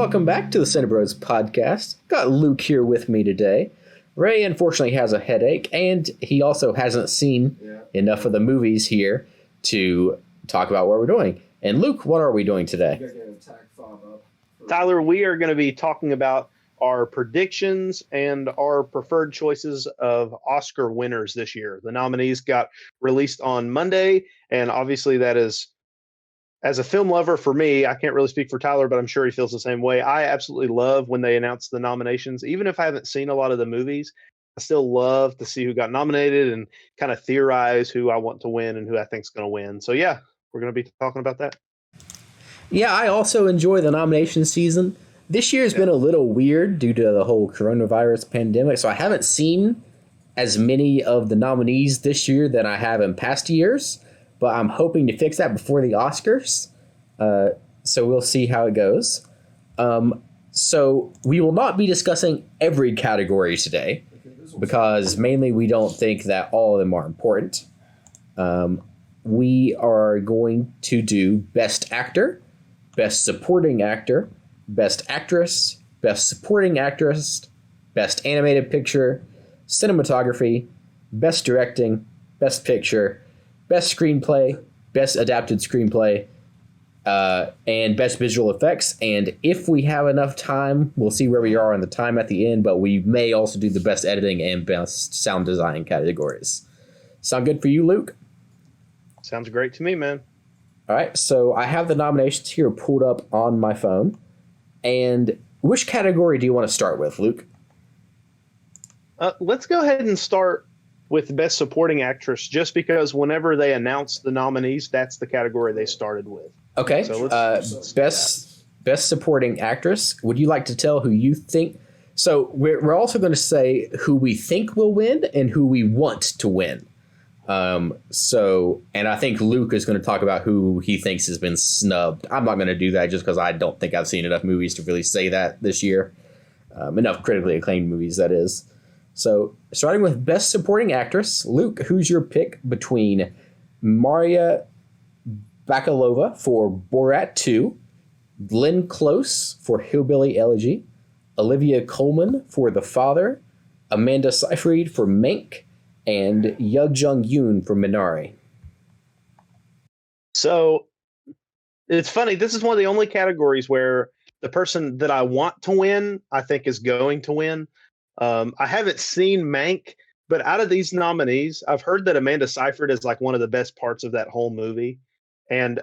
welcome back to the Cinebros podcast. Got Luke here with me today. Ray unfortunately has a headache, and he also hasn't seen enough of the movies here to talk about what we're doing. And Luke, what are we doing today? Tyler, we are going to be talking about our predictions and our preferred choices of Oscar winners this year. The nominees got released on Monday, and obviously that is, as a film lover for me, I can't really speak for Tyler, but I'm sure he feels the same way. I absolutely love when they announce the nominations. Even if I haven't seen a lot of the movies, I still love to see who got nominated and kind of theorize who I want to win and who I think is going to win. So yeah, we're going to be talking about that. Yeah, I also enjoy the nomination season. This year has been a little weird due to the whole coronavirus pandemic, so I haven't seen as many of the nominees this year than I have in past years, but I'm hoping to fix that before the Oscars, so we'll see how it goes. So we will not be discussing every category today, because mainly we don't think that all of them are important. We are going to do Best Actor, Best Supporting Actor, Best Actress, Best Supporting Actress, Best Animated Picture, Cinematography, Best Directing, Best Picture, Best Screenplay, Best Adapted Screenplay, and Best Visual Effects. And if we have enough time, we'll see where we are on the time at the end, but we may also do the Best Editing and Best Sound Design categories. Sound good for you, Luke? Sounds great to me, man. All right, so I have the nominations here pulled up on my phone. And which category do you want to start with, Luke? Let's go ahead and start with Best Supporting Actress, just because whenever they announced the nominees, that's the category they started with. Okay, so Best Supporting Actress. Would you like to tell who you think? So we're also going to say who we think will win and who we want to win. And I think Luke is going to talk about who he thinks has been snubbed. I'm not going to do that just because I don't think I've seen enough movies to really say that this year. Enough critically acclaimed movies, that is. So starting with Best Supporting Actress, Luke, who's your pick between Maria Bakalova for Borat 2, Glenn Close for Hillbilly Elegy, Olivia Colman for The Father, Amanda Seyfried for Mank, and Yug Jung Yoon for Minari. So it's funny. This is one of the only categories where the person that I want to win, I think, is going to win. I haven't seen Mank, but out of these nominees, I've heard that Amanda Seyfried is like one of the best parts of that whole movie. And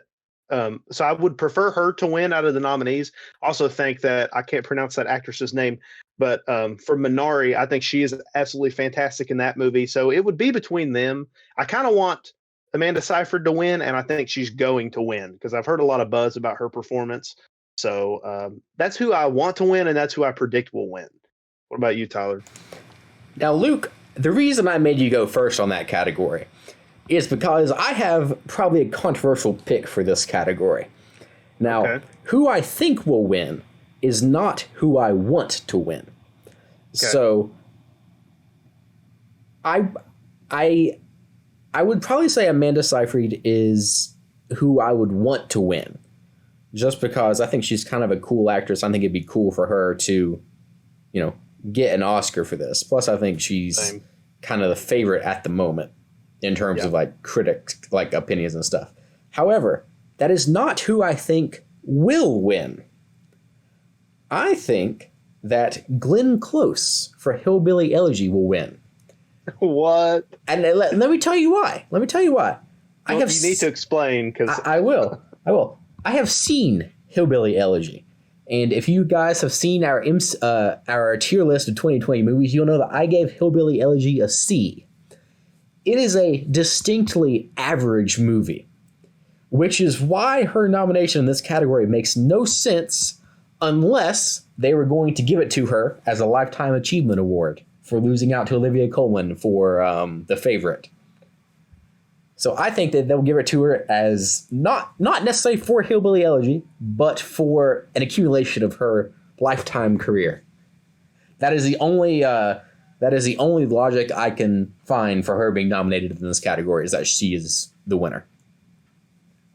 so I would prefer her to win out of the nominees. Also think that I can't pronounce that actress's name, but for Minari, I think she is absolutely fantastic in that movie. So it would be between them. I kind of want Amanda Seyfried to win, and I think she's going to win because I've heard a lot of buzz about her performance. So that's who I want to win, and that's who I predict will win. What about you, Tyler? Now, Luke, the reason I made you go first on that category is because I have probably a controversial pick for this category. Now, who I think will win is not who I want to win. Okay. So I would probably say Amanda Seyfried is who I would want to win, just because I think she's kind of a cool actress. I think it'd be cool for her to, get an Oscar for this. Plus, I think she's kind of the favorite at the moment in terms of critic opinions and stuff. However, that is not who I think will win. I think that Glenn Close for Hillbilly Elegy will win. What? And let me tell you why. You need to explain, because I will. I have seen Hillbilly Elegy. And if you guys have seen our tier list of 2020 movies, you'll know that I gave Hillbilly Elegy a C. It is a distinctly average movie, which is why her nomination in this category makes no sense unless they were going to give it to her as a Lifetime Achievement Award for losing out to Olivia Colman for The Favorite. So I think that they'll give it to her as not necessarily for Hillbilly Elegy, but for an accumulation of her lifetime career. That is the only logic I can find for her being nominated in this category, is that she is the winner.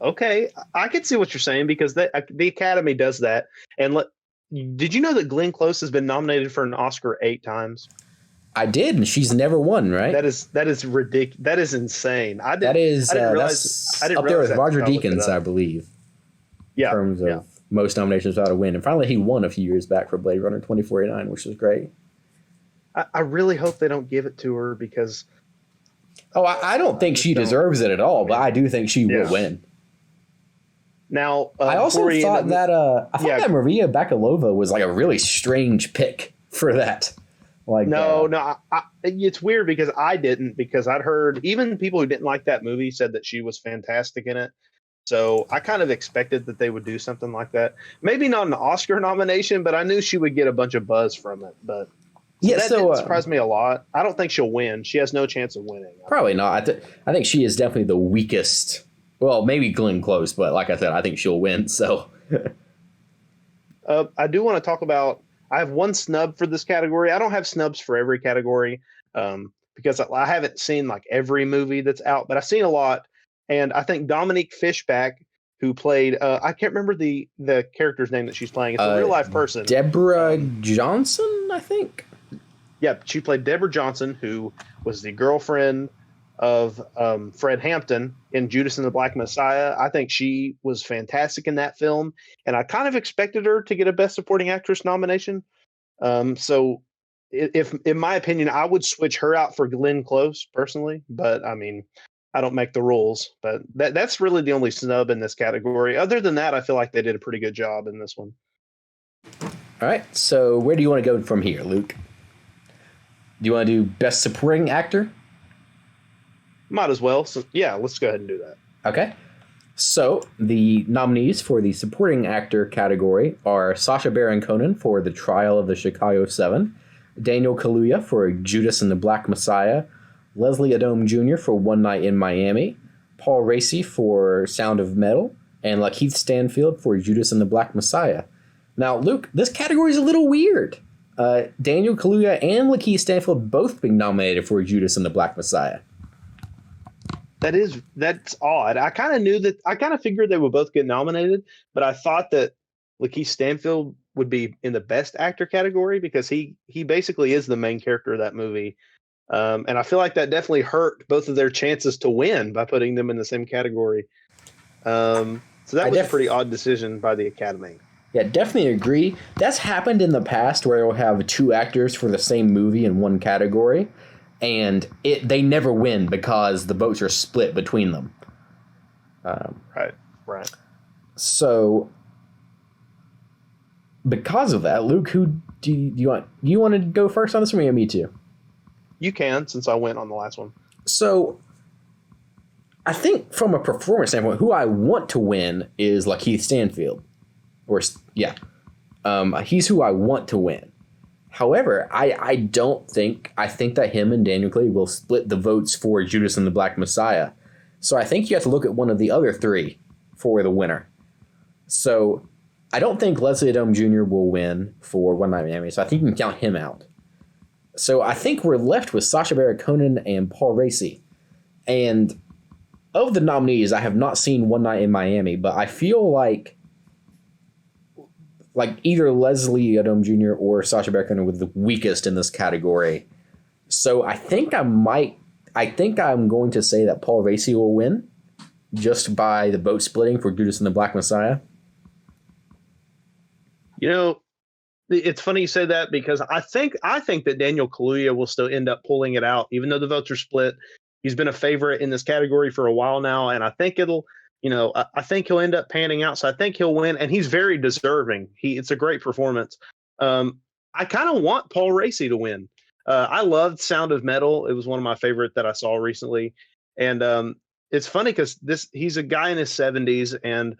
Okay, I can see what you're saying, because the Academy does that. And Did you know that Glenn Close has been nominated for an Oscar 8 times? I did, and she's never won, right? That is ridiculous. That is insane. That is I didn't realize that's I didn't up there realize with that Roger until I looked it Deakins, I up. believe, in Yeah, terms yeah. of most nominations without a win. And finally, he won a few years back for Blade Runner 2049, which was great. I really hope they don't give it to her because Oh, I don't think she deserves it at all, but I do think she will win. Now, I also thought that Maria Bakalova was like a really strange pick for that. Like no, it's weird because because I'd heard even people who didn't like that movie said that she was fantastic in it. So I kind of expected that they would do something like that. Maybe not an Oscar nomination, but I knew she would get a bunch of buzz from it. But that didn't surprise me a lot. I don't think she'll win. She has no chance of winning. Probably not. I think she is definitely the weakest. Well, maybe Glenn Close, but like I said, I think she'll win. So I do want to talk about. I have one snub for this category. I don't have snubs for every category because I haven't seen like every movie that's out, but I've seen a lot. And I think Dominique Fishback, who played, I can't remember the character's name that she's playing. It's a real life person. Deborah Johnson, I think. Yeah, she played Deborah Johnson, who was the girlfriend of Fred Hampton in Judas and the Black Messiah. I think she was fantastic in that film, and I kind of expected her to get a Best Supporting Actress nomination. So, if in my opinion, I would switch her out for Glenn Close personally, but I mean, I don't make the rules. But that's really the only snub in this category. Other than that, I feel like they did a pretty good job in this one. All right, so where do you want to go from here, Luke? Do you want to do Best Supporting Actor? Might as well. So, yeah, let's go ahead and do that. Okay. So the nominees for the Supporting Actor category are Sacha Baron Cohen for The Trial of the Chicago 7, Daniel Kaluuya for Judas and the Black Messiah, Leslie Odom Jr. for One Night in Miami, Paul Raci for Sound of Metal, and Lakeith Stanfield for Judas and the Black Messiah. Now, Luke, this category is a little weird. Daniel Kaluuya and Lakeith Stanfield both being nominated for Judas and the Black Messiah. That's odd. I kind of figured they would both get nominated, but I thought that Lakeith Stanfield would be in the Best Actor category because he basically is the main character of that movie. And I feel like that definitely hurt both of their chances to win by putting them in the same category. So that was a pretty odd decision by the Academy. Yeah, definitely agree. That's happened in the past where you'll have two actors for the same movie in one category, and they never win because the votes are split between them. Right. So, because of that, Luke, who do you want? You want to go first on this, or me too? You can, since I went on the last one. So, I think from a performance standpoint, who I want to win is Lakeith Stanfield. He's who I want to win. However, I think that him and Daniel Kaluuya will split the votes for Judas and the Black Messiah. So I think you have to look at one of the other three for the winner. So I don't think Leslie Odom Jr. will win for One Night in Miami, so I think you can count him out. So I think we're left with Sacha Baron Cohen and Paul Raci. And of the nominees, I have not seen One Night in Miami, but I feel like either Leslie Odom Jr. or Sacha Baron Cohen were the weakest in this category. So I think I'm going to say that Paul Raci will win just by the vote splitting for Judas and the Black Messiah. You know, it's funny you say that because I think that Daniel Kaluuya will still end up pulling it out, even though the votes are split. He's been a favorite in this category for a while now, and I think I think he'll end up panning out. So I think he'll win, and he's very deserving. It's a great performance. I kind of want Paul Raci to win. I loved Sound of Metal. It was one of my favorite that I saw recently. And it's funny because he's a guy in his 70s, and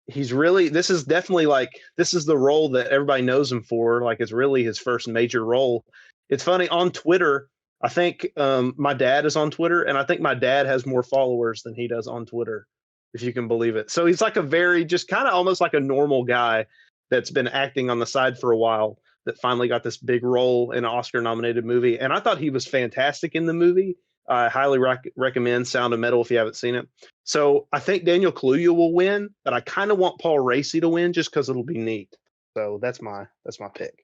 this is definitely this is the role that everybody knows him for. Like, it's really his first major role. It's funny on Twitter. I think my dad is on Twitter, and I think my dad has more followers than he does on Twitter, if you can believe it. So he's like a very, just kind of almost like a normal guy that's been acting on the side for a while that finally got this big role in an Oscar-nominated movie. And I thought he was fantastic in the movie. I highly recommend Sound of Metal if you haven't seen it. So I think Daniel Kaluuya will win, but I kind of want Paul Raci to win just because it'll be neat. So that's my pick.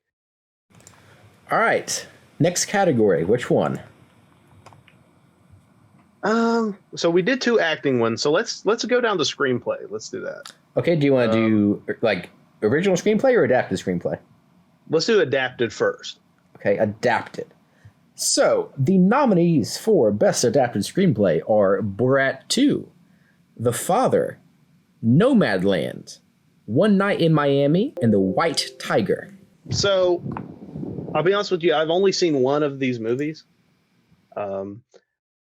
All right. Next category. Which one? So we did 2 acting ones. So let's go down to screenplay. Let's do that. Okay. Do you want to do like original screenplay or adapted screenplay? Let's do adapted first. Okay, adapted. So the nominees for best adapted screenplay are Borat 2, The Father, Nomadland, One Night in Miami, and The White Tiger. So I'll be honest with you, I've only seen one of these movies. And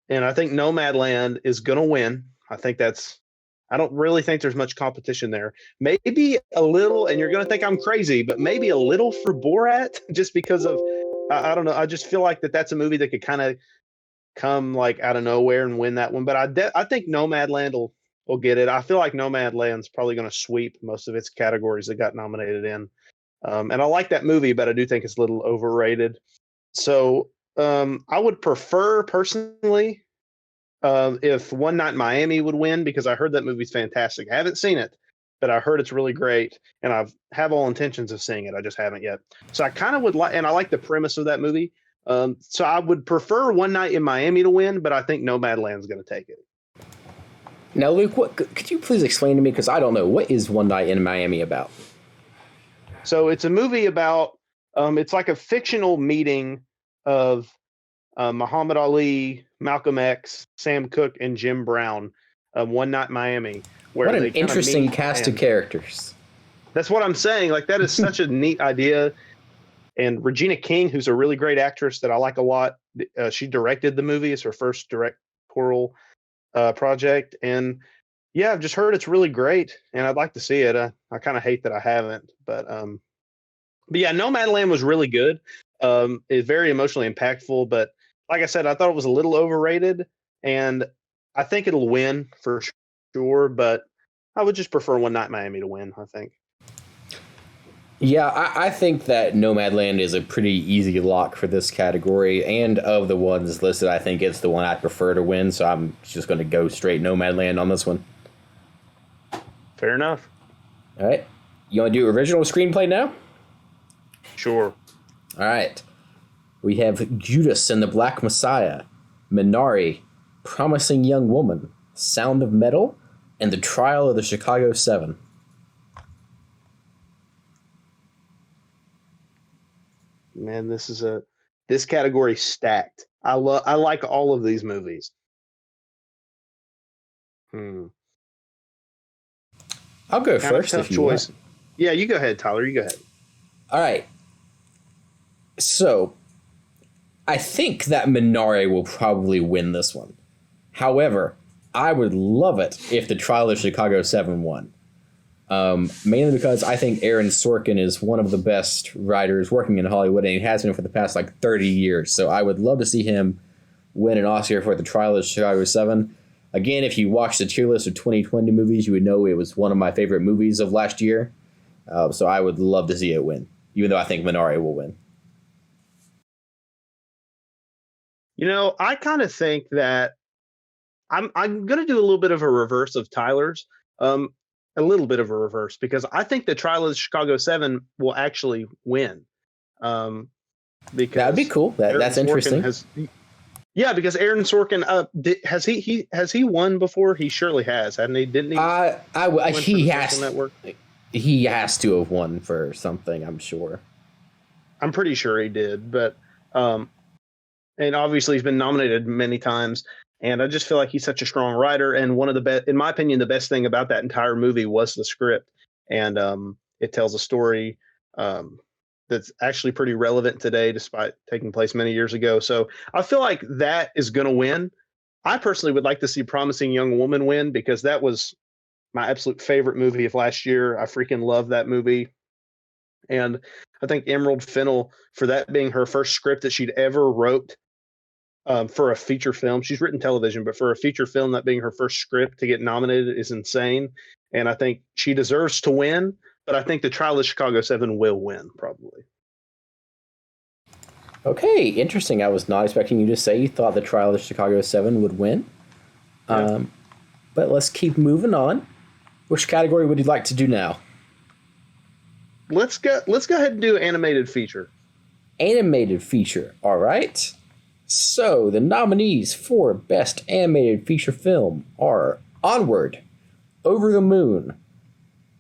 I think Nomadland is going to win. I don't really think there's much competition there. Maybe a little, and you're going to think I'm crazy, but maybe a little for Borat, just because of, I don't know. I just feel like that's a movie that could kind of come like out of nowhere and win that one. But I think Nomadland will get it. I feel like Nomadland's probably going to sweep most of its categories that got nominated in. And I like that movie, but I do think it's a little overrated. So I would prefer personally if One Night in Miami would win, because I heard that movie's fantastic. I haven't seen it, but I heard it's really great, and I have all intentions of seeing it. I just haven't yet. So I kind of would like, and I like the premise of that movie. So I would prefer One Night in Miami to win, but I think Nomadland's going to take it. Now, Luke, could you please explain to me, because I don't know, what is One Night in Miami about? So it's a movie about, it's like a fictional meeting of Muhammad Ali, Malcolm X, Sam Cooke, and Jim Brown. One Night in Miami. What an interesting cast of characters. That's what I'm saying. Like, that is such a neat idea. And Regina King, who's a really great actress that I like a lot, she directed the movie. It's her first directorial project. And yeah, I've just heard it's really great, and I'd like to see it. I kind of hate that I haven't, but yeah, Nomadland was really good. It's very emotionally impactful, but like I said, I thought it was a little overrated, and I think it'll win for sure, but I would just prefer One Night in Miami to win, I think. Yeah, I think that Nomadland is a pretty easy lock for this category, and of the ones listed, I think it's the one I prefer to win, so I'm just going to go straight Nomadland on this one. Fair enough. All right. You want to do original screenplay now? Sure. All right. We have Judas and the Black Messiah, Minari, Promising Young Woman, Sound of Metal, and The Trial of the Chicago 7. Man, this category stacked. I like all of these movies. I'll go first if you want. Yeah, you go ahead, Tyler. You go ahead. All right. So, I think that Minari will probably win this one. However, I would love it if The Trial of Chicago 7 won. Mainly because I think Aaron Sorkin is one of the best writers working in Hollywood, and he has been for the past 30 years. So I would love to see him win an Oscar for The Trial of Chicago 7. Again, if you watch the tier list of 2020 movies, you would know it was one of my favorite movies of last year. So I would love to see it win, even though I think Minari will win. You know, I kind of think that I'm going to do a little bit of a reverse of Tyler's. A little bit of a reverse, because I think The Trial of the Chicago 7 will actually win. Because that'd be cool. That's interesting. Because Aaron Sorkin, has he won before? He surely has, hadn't he? Didn't he? He has to have won for something, I'm sure. I'm pretty sure he did, but and obviously he's been nominated many times. And I just feel like he's such a strong writer. And one of the best, in my opinion, the best thing about that entire movie was the script. And it tells a story that's actually pretty relevant today, despite taking place many years ago. So I feel like that is going to win. I personally would like to see Promising Young Woman win, because that was my absolute favorite movie of last year. I freaking love that movie. And I think Emerald Fennell, for that being her first script that she'd ever wrote, for a feature film. She's written television, but for a feature film, that being her first script to get nominated is insane. And I think she deserves to win, but I think The Trial of Chicago 7 will win, probably. Okay, interesting. I was not expecting you to say you thought The Trial of Chicago 7 would win. Yeah. But let's keep moving on. Which category would you like to do now? let's go ahead and do animated feature. Animated feature. All right. So the nominees for Best Animated Feature Film are Onward, Over the Moon,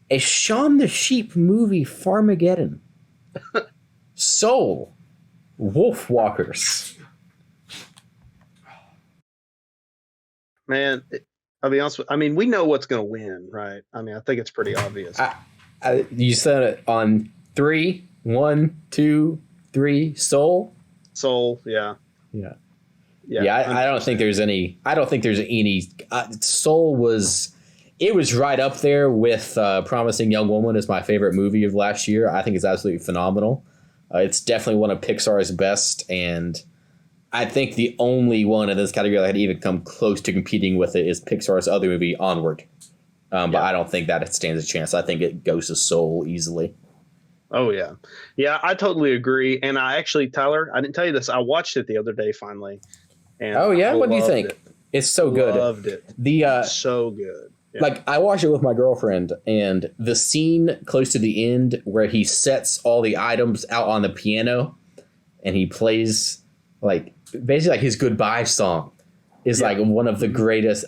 a Shaun the Sheep movie, Farmageddon, Soul, Wolfwalkers. Man, I'll be honest. We know what's going to win, right? I think it's pretty obvious. You said it on 3, 1, 2, 3. Soul. Soul, yeah. I don't think there's any. Soul was. It was right up there with Promising Young Woman as my favorite movie of last year. I think it's absolutely phenomenal. It's definitely one of Pixar's best, and I think the only one in this category that had even come close to competing with it is Pixar's other movie, Onward. But I don't think that it stands a chance. I think it goes to Soul easily. Oh, yeah. Yeah, I totally agree. And I actually, Tyler, I didn't tell you this. I watched it the other day finally. And what do you think? It's so good. Loved it. So good. Yeah. Like, I watched it with my girlfriend, and the scene close to the end where he sets all the items out on the piano and he plays, like, basically like his goodbye song is like one of the greatest.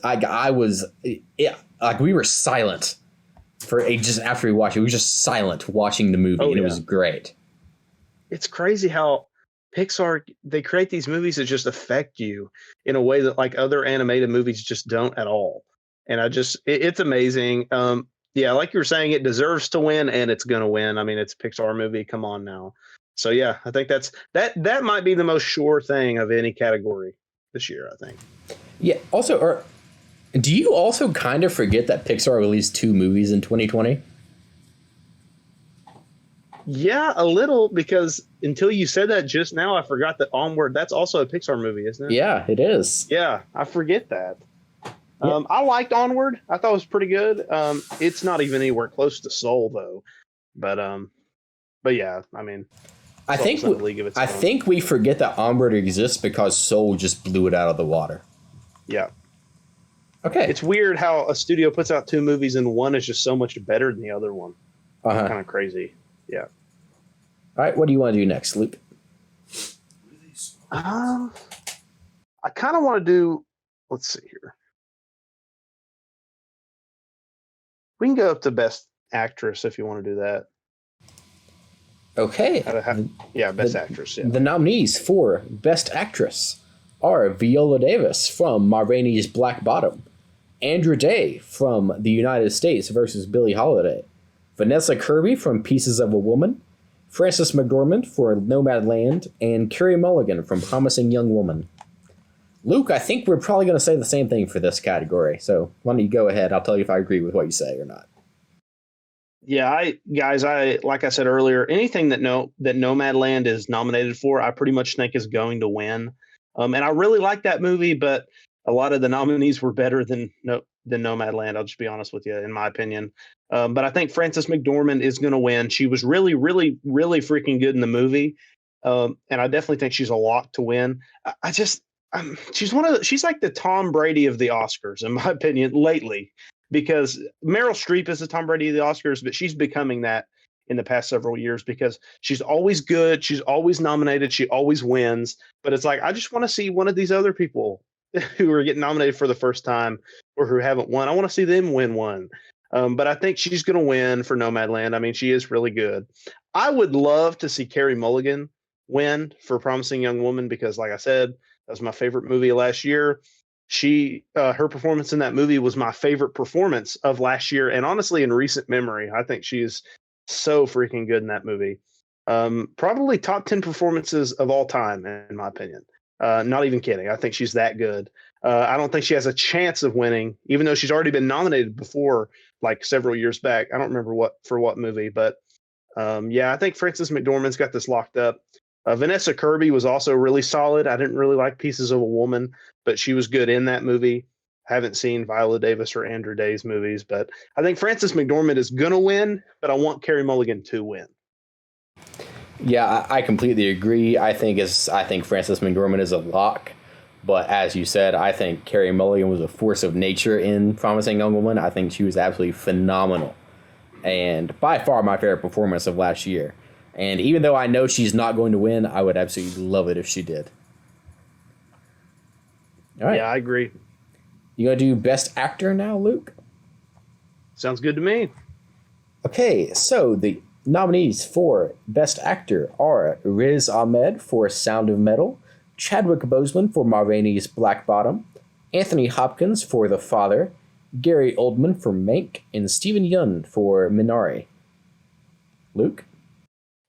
We were silent for just after we watched it. We were just silent watching the movie, and it was great. It's crazy how Pixar, they create these movies that just affect you in a way that like other animated movies just don't at all. And it's amazing. Like you were saying, it deserves to win, and it's going to win. It's a Pixar movie. Come on now. So yeah, I think that might be the most sure thing of any category this year, I think. Yeah. Also, do you also kind of forget that Pixar released 2 movies in 2020? Yeah, a little, because until you said that just now, I forgot that Onward, that's also a Pixar movie, isn't it? Yeah, it is. Yeah, I forget that. I liked Onward. I thought it was pretty good. It's not even anywhere close to Soul, though. But yeah, I think we forget that Onward exists because Soul just blew it out of the water. Yeah. Okay. It's weird how a studio puts out 2 movies and one is just so much better than the other one. Uh-huh. Kind of crazy. Yeah. All right. What do you want to do next, Luke? I kind of want to do. Let's see here. We can go up to Best Actress if you want to do that. Okay. Best Actress. Yeah. The nominees for Best Actress are Viola Davis from Ma Rainey's Black Bottom, Andra Day from The United States versus Billie Holiday, Vanessa Kirby from Pieces of a Woman, Frances McDormand for Nomadland, and Carey Mulligan from Promising Young Woman. Luke, I think we're probably going to say the same thing for this category, so why don't you go ahead? I'll tell you if I agree with what you say or not. Yeah, like I said earlier, anything that Nomadland is nominated for, I pretty much think is going to win. And I really like that movie, but a lot of the nominees were better than Nomadland. I'll just be honest with you, in my opinion. But I think Frances McDormand is going to win. She was really, really, really freaking good in the movie, and I definitely think she's a lock to win. She's like the Tom Brady of the Oscars, in my opinion, lately. Because Meryl Streep is the Tom Brady of the Oscars, but she's becoming that in the past several years because she's always good. She's always nominated. She always wins. But it's like, I just want to see one of these other people who are getting nominated for the first time or who haven't won. I want to see them win one. But I think she's going to win for Nomadland. She is really good. I would love to see Carey Mulligan win for Promising Young Woman because, like I said, that was my favorite movie last year. Her performance in that movie was my favorite performance of last year, and honestly, in recent memory, I think she is so freaking good in that movie. Probably top 10 performances of all time, in my opinion. Not even kidding. I think she's that good. I don't think she has a chance of winning, even though she's already been nominated before, like several years back. I don't remember what movie, but I think Frances McDormand's got this locked up. Vanessa Kirby was also really solid. I didn't really like Pieces of a Woman, but she was good in that movie. Haven't seen Viola Davis or Andra Day's movies, but I think Frances McDormand is going to win, but I want Carey Mulligan to win. Yeah, I completely agree. I think Frances McDormand is a lock, but as you said, I think Carey Mulligan was a force of nature in Promising Young Woman. I think she was absolutely phenomenal and by far my favorite performance of last year. And even though I know she's not going to win, I would absolutely love it if she did. All right. Yeah, I agree. You gonna do Best Actor now, Luke? Sounds good to me. Okay, so the nominees for Best Actor are Riz Ahmed for Sound of Metal, Chadwick Boseman for Ma Rainey's Black Bottom, Anthony Hopkins for The Father, Gary Oldman for Mank, and Steven Yeun for Minari. Luke?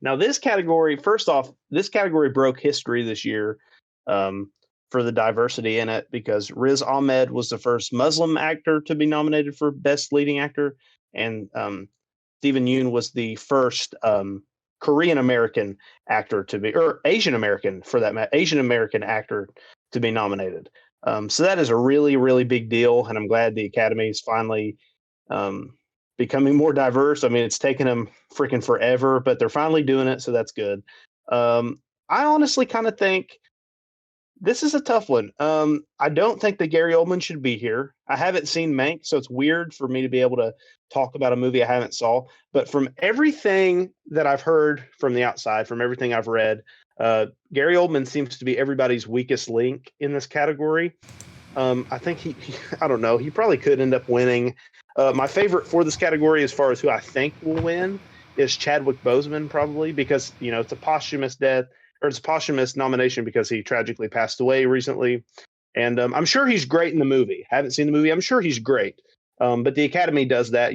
Now, this category, first off, this category broke history this year for the diversity in it because Riz Ahmed was the first Muslim actor to be nominated for Best Leading Actor, and Steven Yeun was the first Korean American actor to be, or Asian American for that, Asian American actor to be nominated. So that is a really, really big deal, and I'm glad the Academy is finally becoming more diverse. I mean, it's taken them freaking forever, but they're finally doing it, so that's good. I honestly kind of think this is a tough one. I don't think that Gary Oldman should be here. I haven't seen Mank, so it's weird for me to be able to talk about a movie I haven't saw. But from everything that I've heard from the outside, from everything I've read, Gary Oldman seems to be everybody's weakest link in this category. I think he I don't know, he probably could end up winning. My favorite for this category, as far as who I think will win, is Chadwick Boseman, probably because it's a posthumous death. Or it's a posthumous nomination because he tragically passed away recently. And I'm sure he's great in the movie. Haven't seen the movie. I'm sure he's great. But the Academy does that,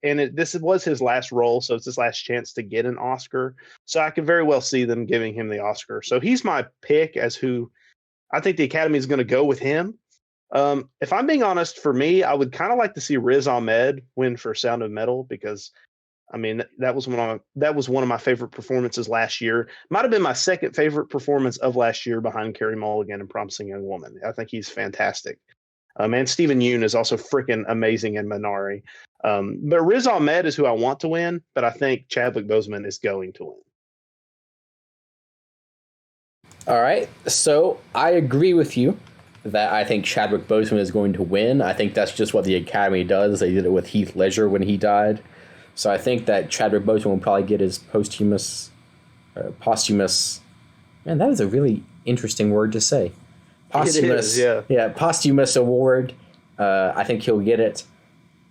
and this was his last role. So it's his last chance to get an Oscar. So I could very well see them giving him the Oscar. So he's my pick as who I think the Academy is going to go with him. If I'm being honest, for me, I would kind of like to see Riz Ahmed win for Sound of Metal because I mean, that was one of my favorite performances last year. Might have been my second favorite performance of last year behind Carey Mulligan in Promising Young Woman. I think he's fantastic. And Steven Yeun is also freaking amazing in Minari. But Riz Ahmed is who I want to win, but I think Chadwick Boseman is going to win. All right, so I agree with you that I think Chadwick Boseman is going to win. I think that's just what the Academy does. They did it with Heath Ledger when he died. So I think that Chadwick Boseman will probably get his posthumous, man, that is a really interesting word to say. Posthumous, it is, yeah, posthumous award. I think he'll get it.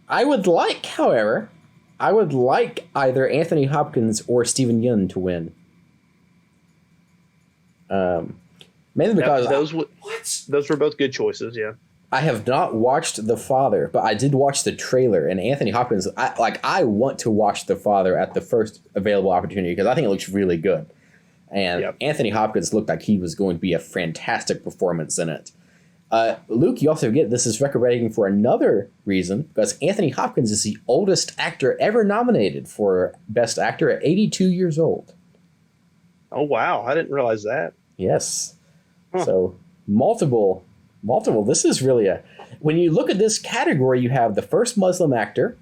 However, I would like either Anthony Hopkins or Steven Yeun to win. Mainly because those were both good choices, yeah. I have not watched The Father, but I did watch the trailer, and Anthony Hopkins, I want to watch The Father at the first available opportunity because I think it looks really good. And Anthony Hopkins looked like he was going to be a fantastic performance in it. Luke, you also get this is record-breaking for another reason, because Anthony Hopkins is the oldest actor ever nominated for Best Actor at 82 years old. Oh, wow. I didn't realize that. Yes. Huh. So, multiple. This is really when you look at this category, you have the first Muslim actor,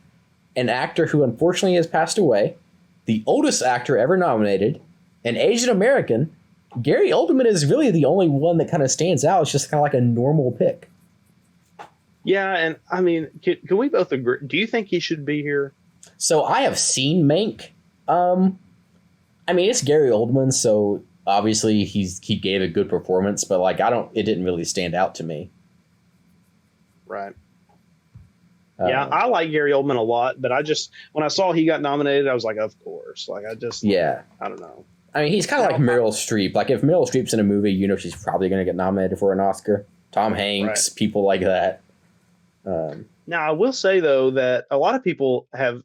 an actor who unfortunately has passed away, the oldest actor ever nominated, an Asian American. Gary Oldman is really the only one that kind of stands out. It's just kind of like a normal pick. Yeah, and I mean, can we both agree? Do you think he should be here? So I have seen Mank. I mean, it's Gary Oldman, so obviously he gave a good performance, but it didn't really stand out to me. Right. Yeah, I like Gary Oldman a lot, but when I saw he got nominated, I was like, of course. I don't know. I mean, he's kind of like Meryl Streep. Like, if Meryl Streep's in a movie, she's probably going to get nominated for an Oscar. Tom Hanks, right. People like that. Now, I will say, though, that a lot of people have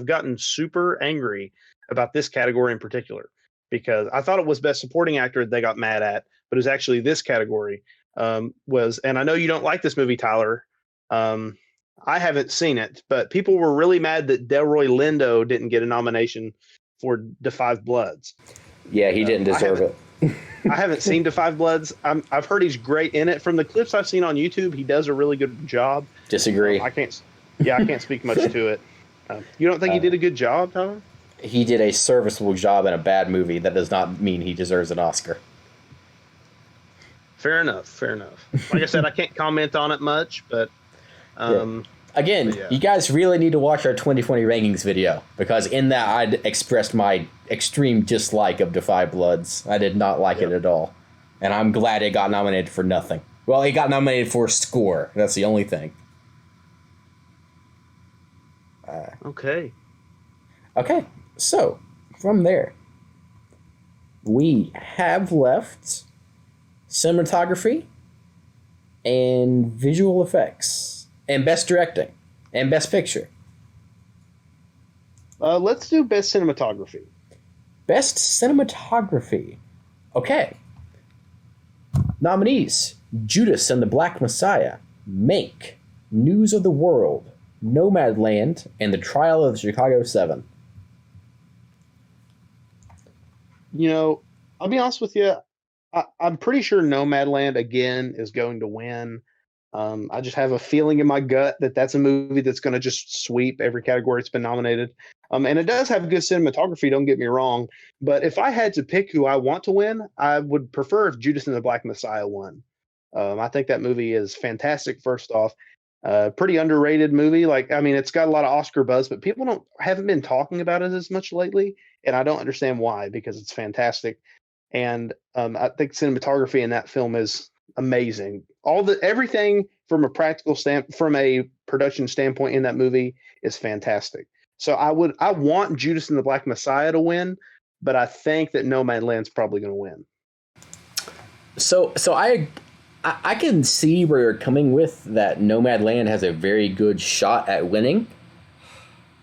gotten super angry about this category in particular, because I thought it was Best Supporting Actor they got mad at, but it was actually this category and I know you don't like this movie, Tyler. I haven't seen it, but people were really mad that Delroy Lindo didn't get a nomination for Da 5 Bloods. Yeah, he didn't deserve it. I haven't seen Da 5 Bloods. I've heard he's great in it. From the clips I've seen on YouTube, he does a really good job. Disagree. I can't speak much to it. You don't think he did a good job, Tyler? He did a serviceable job in a bad movie. That does not mean he deserves an Oscar. Fair enough. Like I said, I can't comment on it much, but Again, Yeah. you guys really need to watch our 2020 rankings video, because in that I'd expressed my extreme dislike of Defy Bloods. I did not like it at all. And I'm glad it got nominated for nothing. Well, it got nominated for score. That's the only thing. Okay. Okay, so from there, we have left cinematography and visual effects and best directing and best picture. Let's do best cinematography. Best cinematography. Okay. Nominees: Judas and the Black Messiah, Mank, News of the World, Nomadland, and The Trial of the Chicago 7. You know, I'll be honest with you. I'm pretty sure Nomadland again is going to win. I just have a feeling in my gut that that's a movie that's going to just sweep every category it's been nominated. And it does have good cinematography, don't get me wrong. But if I had to pick who I want to win, I would prefer if Judas and the Black Messiah won. I think that movie is fantastic, first off. Pretty underrated movie. Like, I mean, it's got a lot of Oscar buzz, but people haven't been talking about it as much lately. And I don't understand why, because it's fantastic. And I think cinematography in that film is amazing. Everything from a production standpoint in that movie is fantastic. So I want Judas and the Black Messiah to win, but I think that Nomadland's probably going to win. So I can see where you're coming with that. Nomadland has a very good shot at winning.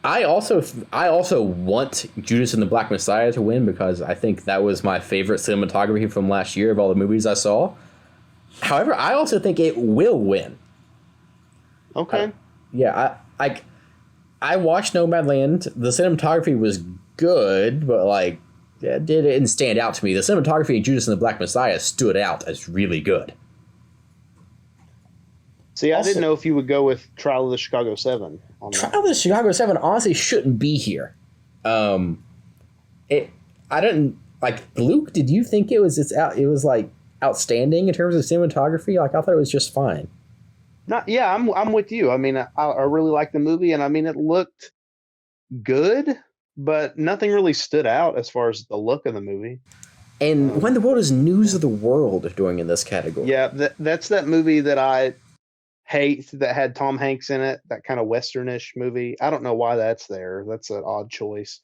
I also want Judas and the Black Messiah to win, because I think that was my favorite cinematography from last year of all the movies I saw. However, I also think it will win. Okay. I watched Nomadland. The cinematography was good, but like it didn't stand out to me. The cinematography of Judas and the Black Messiah stood out as really good. See, I didn't know if you would go with Trial of the Chicago 7 on that. Trial of the Chicago 7 honestly shouldn't be here. I didn't like. Luke, did you think it was like outstanding in terms of cinematography? Like, I thought it was just fine. I'm with you. I mean, I really liked the movie, and I mean, it looked good, but nothing really stood out as far as the look of the movie. And When the World is News of the World doing in this category. Yeah, that's that movie that I hate that had Tom Hanks in it, that kind of westernish movie. I don't know why that's there. That's an odd choice.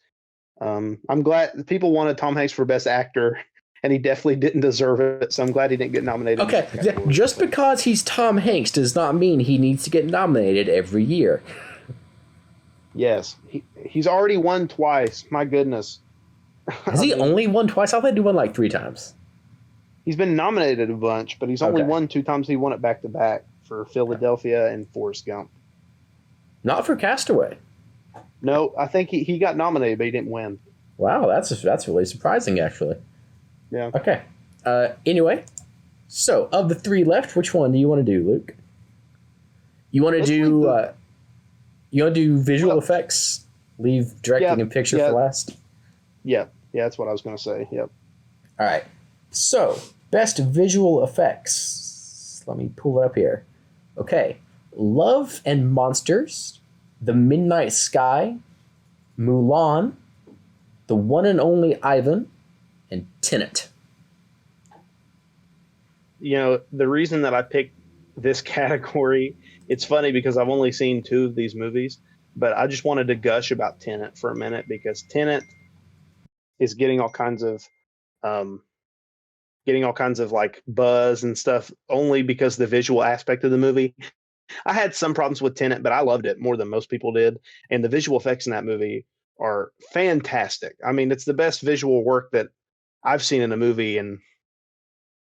I'm glad people wanted Tom Hanks for Best Actor, and he definitely didn't deserve it, so I'm glad he didn't get nominated. Okay, just because he's Tom Hanks does not mean he needs to get nominated every year. Yes, he's already won twice. My goodness. Has he only won twice? I thought he won like 3 times. He's been nominated a bunch, but he's only won 2 times. He won it back to back for Philadelphia and Forrest Gump. Not for Castaway. No, I think he got nominated, but he didn't win. Wow, that's really surprising, actually. Yeah. Okay. Anyway, so of the 3 left, which one do you want to do, Luke? You want to do visual effects? Leave directing and picture for last? Yeah, that's what I was going to say. Yep. All right. So, best visual effects. Let me pull it up here. Okay. Love and Monsters, The Midnight Sky, Mulan, The One and Only Ivan, and Tenet. You know, the reason that I picked this category, it's funny because I've only seen 2 of these movies, but I just wanted to gush about Tenet for a minute, because Tenet is getting all kinds of like buzz and stuff only because the visual aspect of the movie. I had some problems with Tenet, but I loved it more than most people did. And the visual effects in that movie are fantastic. I mean, it's the best visual work that I've seen in a movie in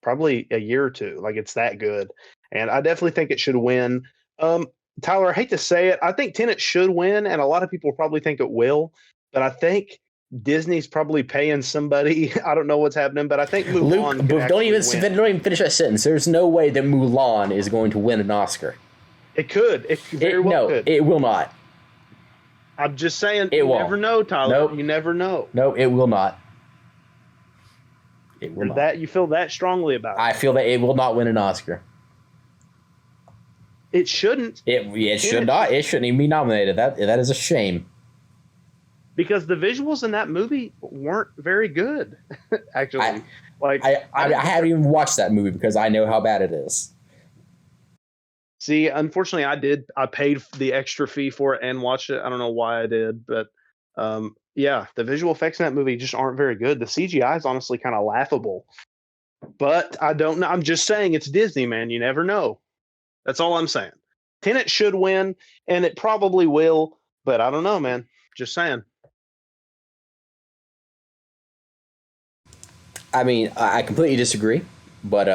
probably a year or 2. Like, it's that good. And I definitely think it should win. Tyler, I hate to say it, I think Tenet should win, and a lot of people probably think it will, but I think Disney's probably paying somebody. I don't know what's happening, but I think Mulan. Luke, don't even finish that sentence. There's no way that Mulan is going to win an Oscar. It could. It very well could. It will not. I'm just saying. It won't. Never know, Tyler. Nope. You never know. No, it will not. It will not. You feel that strongly about it? I feel that it will not win an Oscar. It shouldn't. It should not. It shouldn't even be nominated. That is a shame. Because the visuals in that movie weren't very good, actually. I haven't even watched that movie because I know how bad it is. See, unfortunately, I paid the extra fee for it and watched it. I don't know why I did, but yeah, the visual effects in that movie just aren't very good. The CGI is honestly kind of laughable. But I don't know. I'm just saying it's Disney, man. You never know. That's all I'm saying. Tenet should win, and it probably will, but I don't know, man. Just saying. I mean, I completely disagree, but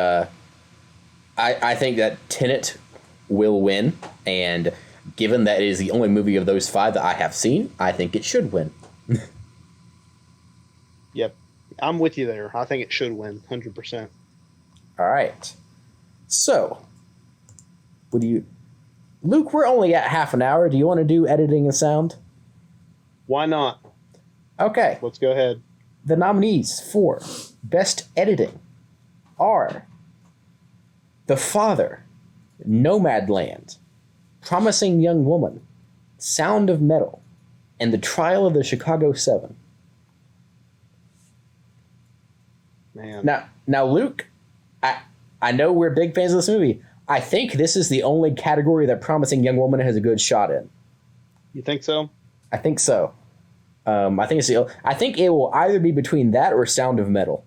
I think that Tenet will win, and given that it is the only movie of those 5 that I have seen, I think it should win. Yep. I'm with you there. I think it should win 100%. All right. So, Luke, we're only at half an hour. Do you want to do editing and sound? Why not? Okay. Let's go ahead. The nominees for Best Editing are The Father, Nomadland, Promising Young Woman, Sound of Metal, and The Trial of the Chicago 7. Man. Now, Luke, I know we're big fans of this movie. I think this is the only category that Promising Young Woman has a good shot in. You think so? I think so. I think it will either be between that or Sound of Metal.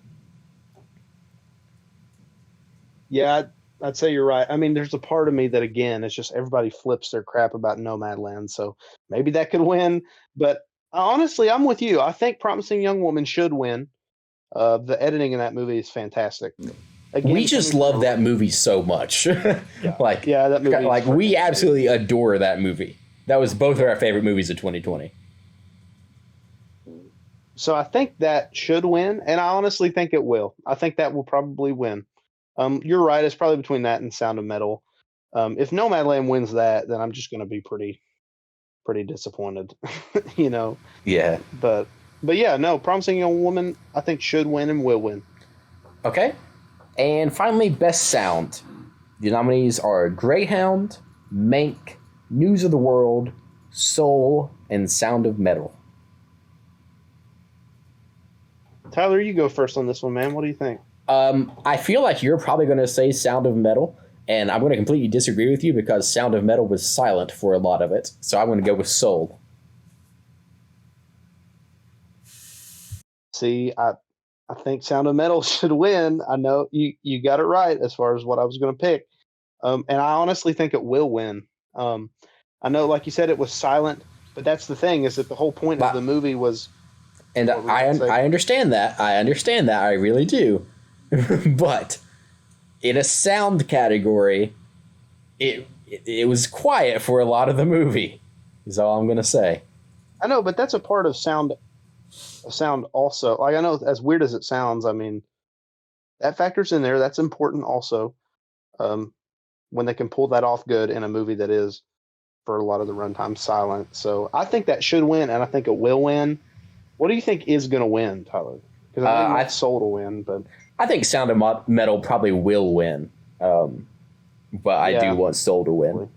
Yeah, I'd say you're right. I mean, there's a part of me that, again, it's just everybody flips their crap about Nomadland, so maybe that could win. But honestly, I'm with you. I think Promising Young Woman should win. The editing in that movie is fantastic. Again, we just love that movie so much. Yeah. That movie. We absolutely adore that movie. That was both of our favorite movies of 2020. So I think that should win, and I honestly think it will. I think that will probably win. You're right. It's probably between that and Sound of Metal. If Nomadland wins that, then I'm just going to be pretty disappointed. Yeah. But yeah, no. Promising Young Woman, I think should win and will win. Okay. And finally, Best Sound. The nominees are Greyhound, Mank, News of the World, Soul, and Sound of Metal. Tyler, you go first on this one, man. What do you think? I feel like you're probably going to say Sound of Metal, and I'm going to completely disagree with you because Sound of Metal was silent for a lot of it. So I'm going to go with Soul. See, I think Sound of Metal should win. I know you got it right as far as what I was going to pick. And I honestly think it will win. I know, like you said, it was silent, but that's the thing, is that the whole point of the movie was... And I understand that. I understand that. I really do. But in a sound category, it was quiet for a lot of the movie, is all I'm going to say. I know, but that's a part of sound also. Like, I know, as weird as it sounds, I mean, that factors in there. That's important also. When they can pull that off good in a movie that is, for a lot of the runtime, silent. So I think that should win, and I think it will win. What do you think is going to win, Tyler? Because I think Soul to win, but I think Sound of Metal probably will win. But I do want Soul to win.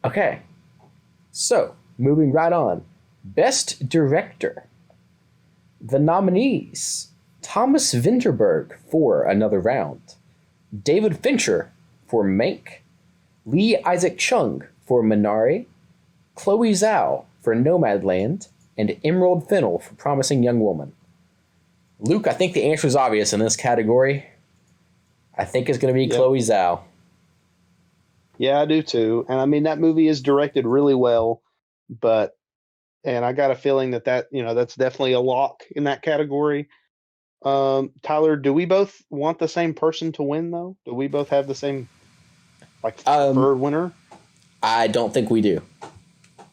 Okay. So, moving right on. Best Director. The nominees: Thomas Vinterberg for Another Round, David Fincher for Mank, Lee Isaac Chung for Minari, Chloe Zhao for Nomadland, and Emerald Fennell for Promising Young Woman. Luke, I think the answer is obvious in this category. I think it's going to be Chloe Zhao. Yeah, I do too. And I mean, that movie is directed really well, and I got a feeling that that's definitely a lock in that category. Tyler, do we both want the same person to win, though? Do we both have the same, preferred winner? I don't think we do.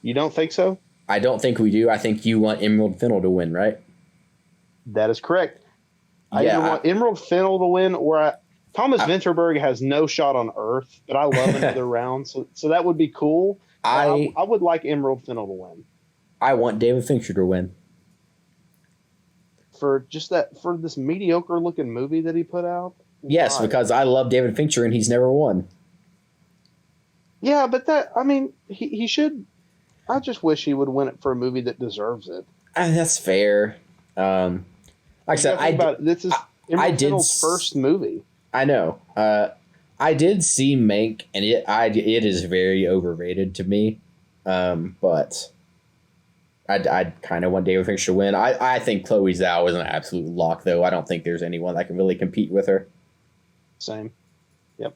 You don't think so? I don't think we do. I think you want Emerald Fennell to win, right? That is correct. I either want Emerald Fennell to win, or Thomas Vinterberg has no shot on Earth, but I love Another Round, so that would be cool. I would like Emerald Fennell to win. I want David Fincher to win. For this mediocre looking movie that he put out. Yes, Why? because I love David Fincher and he's never won. Yeah, but I mean, he should. I just wish he would win it for a movie that deserves it. That's fair. Um, like I You said, got to think about it. This I, is I Emerald did. Fennell's first movie. I know. I did see Mank, and it is very overrated to me. But I kind of want David Fincher to win. I think Chloe Zhao is an absolute lock, though. I don't think there's anyone that can really compete with her. Same. Yep.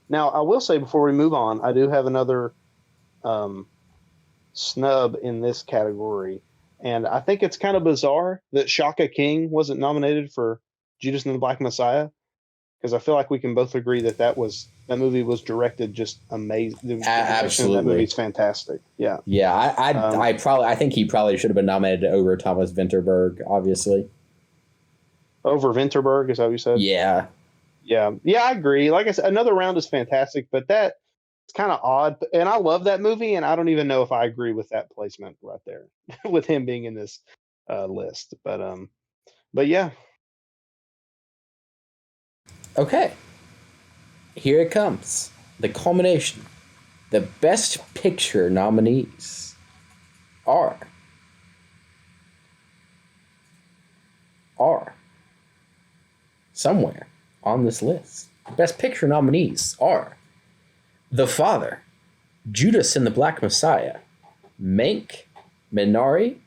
Now, I will say before we move on, I do have another um, snub in this category, and I think it's kind of bizarre that Shaka King wasn't nominated for Judas and the Black Messiah, because I feel like we can both agree that that movie was directed just amazing. The direction of that movie Absolutely. is fantastic. Yeah. Yeah, Um, I think he probably should have been nominated over Thomas Vinterberg, obviously. Over Vinterberg, is that what you said? Yeah. Yeah. Yeah, I agree. Like I said, Another Round is fantastic, but that it's kind of odd. And I love that movie, and I don't even know if I agree with that placement right there, with him being in this list. But yeah. Okay. Here it comes. The culmination. The Best Picture nominees are are somewhere on this list. The Best Picture nominees are The Father, Judas and the Black Messiah, Mank, Minari,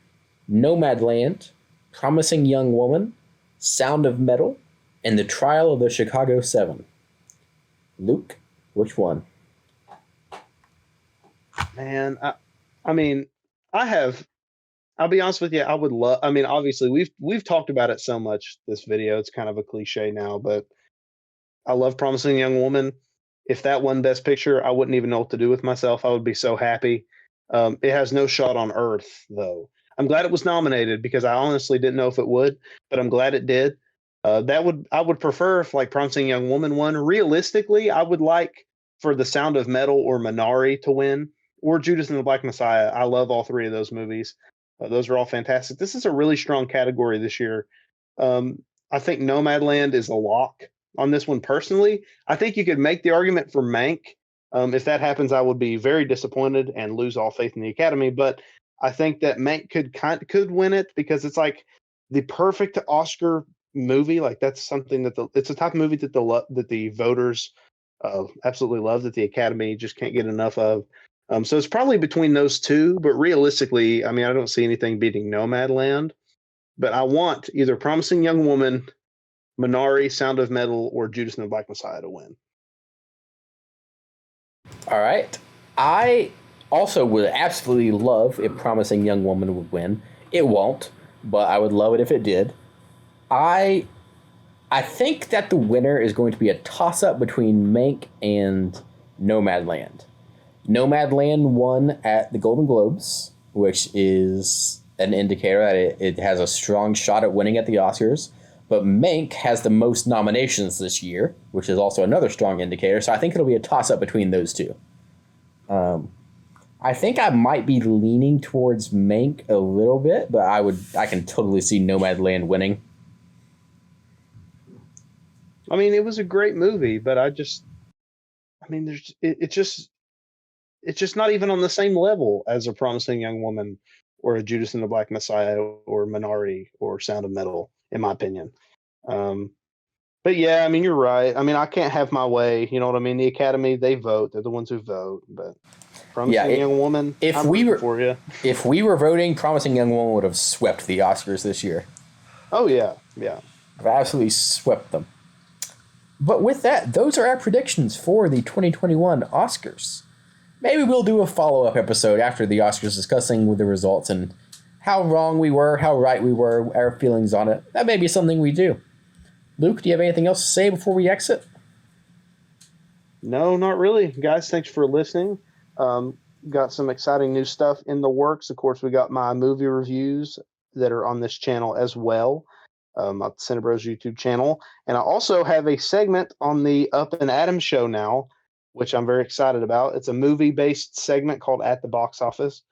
Nomadland, Promising Young Woman, Sound of Metal, and The Trial of the Chicago Seven. Luke, which one? Man, I mean, I have. I'll be honest with you. I would love. I mean, obviously, we've talked about it so much. This video, it's kind of a cliche now, but I love Promising Young Woman. If that won Best Picture, I wouldn't even know what to do with myself. I would be so happy. It has no shot on Earth, though. I'm glad it was nominated because I honestly didn't know if it would, but I'm glad it did. I would prefer if like Promising Young Woman won. Realistically, I would like for The Sound of Metal or Minari to win, or Judas and the Black Messiah. I love all three of those movies. Those are all fantastic. This is a really strong category this year. I think Nomadland is a lock on this one personally. I think you could make the argument for Mank. If that happens, I would be very disappointed and lose all faith in the Academy. But I think that Mank could win it because it's like the perfect Oscar movie. Like that's something it's a type of movie that the voters absolutely love, that the Academy just can't get enough of. So it's probably between those two. But realistically, I mean, I don't see anything beating Nomadland. But I want either Promising Young Woman, Minari, Sound of Metal, or Judas and the Black Messiah to win. All right. I also would absolutely love if Promising Young Woman would win. It won't, but I would love it if it did. I I think that the winner is going to be a toss up between Mank and Nomadland. Nomadland won at the Golden Globes, which is an indicator that it has a strong shot at winning at the Oscars. But Mank has the most nominations this year, which is also another strong indicator. So I think it'll be a toss up between those two. I think I might be leaning towards Mank a little bit, but I can totally see Nomadland winning. I mean, it was a great movie, but I mean, it's just not even on the same level as A Promising Young Woman or a Judas and the Black Messiah or Minari or Sound of Metal, in my opinion. Um, but yeah, I mean, you're right. I mean, I can't have my way. You know what I mean? The Academy, they vote. They're the ones who vote. But Yeah, Promising Young Woman, if I'm we rooting were for you. if we were voting, Promising Young Woman would have swept the Oscars this year. Oh yeah, yeah. I've absolutely swept them. But with that, those are our predictions for the 2021 Oscars. Maybe we'll do a follow-up episode after the Oscars discussing the results and how wrong we were, how right we were, our feelings on it. That may be something we do. Luke, do you have anything else to say before we exit? No, not really, guys. Thanks for listening. Um, got some exciting new stuff in the works. Of course, we got my movie reviews that are on this channel as well, on Cinebros YouTube channel, and I also have a segment on the Up and Adam show now, which I'm very excited about. It's a movie-based segment called At the Box Office,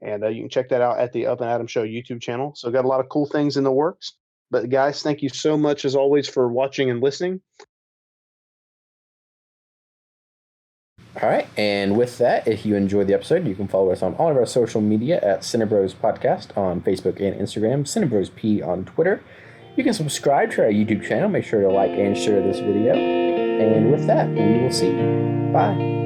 and you can check that out at the Up and Adam show YouTube channel. So, got a lot of cool things in the works. But guys, thank you so much as always for watching and listening. All right, and with that, if you enjoyed the episode, you can follow us on all of our social media at Cinebros Podcast on Facebook and Instagram, Cinebros P on Twitter. You can subscribe to our YouTube channel. Make sure to like and share this video. And with that, we will see you. Bye.